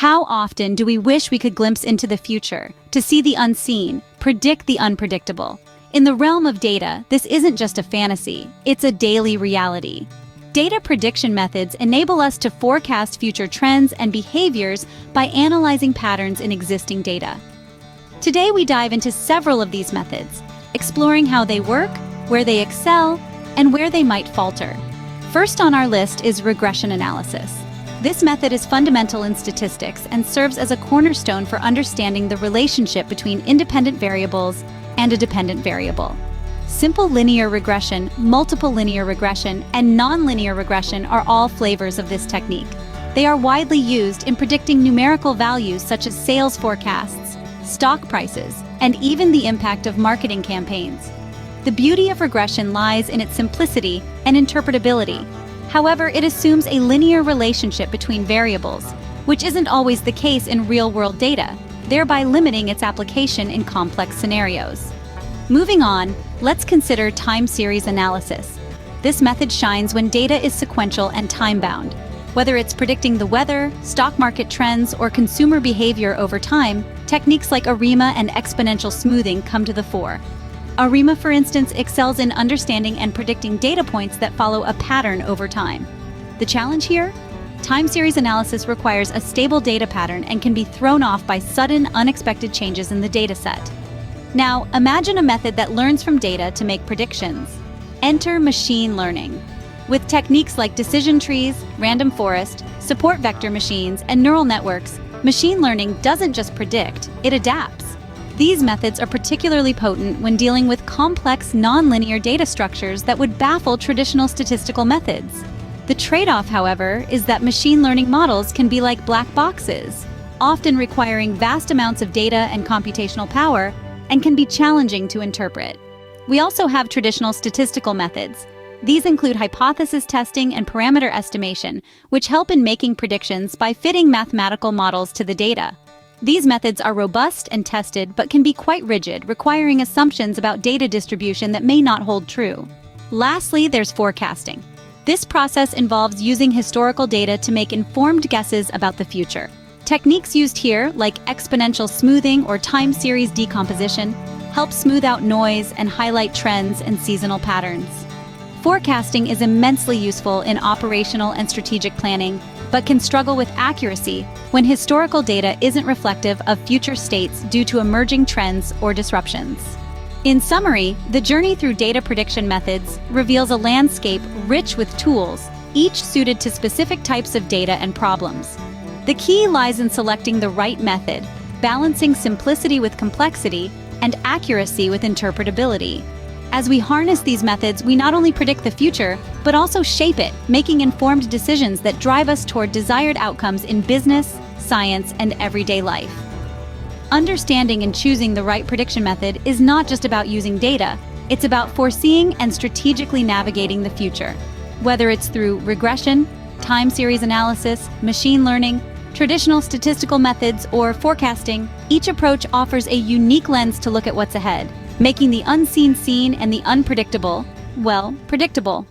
How often do we wish we could glimpse into the future, to see the unseen, predict the unpredictable? In the realm of data, this isn't just a fantasy, it's a daily reality. Data prediction methods enable us to forecast future trends and behaviors by analyzing patterns in existing data. Today we dive into several of these methods, exploring how they work, where they excel, and where they might falter. First on our list is regression analysis. This method is fundamental in statistics and serves as a cornerstone for understanding the relationship between independent variables and a dependent variable. Simple linear regression, multiple linear regression, and nonlinear regression are all flavors of this technique. They are widely used in predicting numerical values such as sales forecasts, stock prices, and even the impact of marketing campaigns. The beauty of regression lies in its simplicity and interpretability. However, it assumes a linear relationship between variables, which isn't always the case in real-world data, thereby limiting its application in complex scenarios. Moving on, let's consider time series analysis. This method shines when data is sequential and time-bound. Whether it's predicting the weather, stock market trends, or consumer behavior over time, techniques like ARIMA and exponential smoothing come to the fore. ARIMA, for instance, excels in understanding and predicting data points that follow a pattern over time. The challenge here? Time series analysis requires a stable data pattern and can be thrown off by sudden, unexpected changes in the dataset. Now, imagine a method that learns from data to make predictions. Enter machine learning. With techniques like decision trees, random forest, support vector machines, and neural networks, machine learning doesn't just predict, it adapts. These methods are particularly potent when dealing with complex, nonlinear data structures that would baffle traditional statistical methods. The trade-off, however, is that machine learning models can be like black boxes, often requiring vast amounts of data and computational power, and can be challenging to interpret. We also have traditional statistical methods. These include hypothesis testing and parameter estimation, which help in making predictions by fitting mathematical models to the data. These methods are robust and tested, but can be quite rigid, requiring assumptions about data distribution that may not hold true. Lastly, there's forecasting. This process involves using historical data to make informed guesses about the future. Techniques used here, like exponential smoothing or time series decomposition, help smooth out noise and highlight trends and seasonal patterns. Forecasting is immensely useful in operational and strategic planning, but can struggle with accuracy when historical data isn't reflective of future states due to emerging trends or disruptions. In summary, the journey through data prediction methods reveals a landscape rich with tools, each suited to specific types of data and problems. The key lies in selecting the right method, balancing simplicity with complexity, and accuracy with interpretability. As we harness these methods, we not only predict the future, but also shape it, making informed decisions that drive us toward desired outcomes in business, science, and everyday life. Understanding and choosing the right prediction method is not just about using data, it's about foreseeing and strategically navigating the future. Whether it's through regression, time series analysis, machine learning, traditional statistical methods, or forecasting, each approach offers a unique lens to look at what's ahead, making the unseen seen and the unpredictable, well, predictable.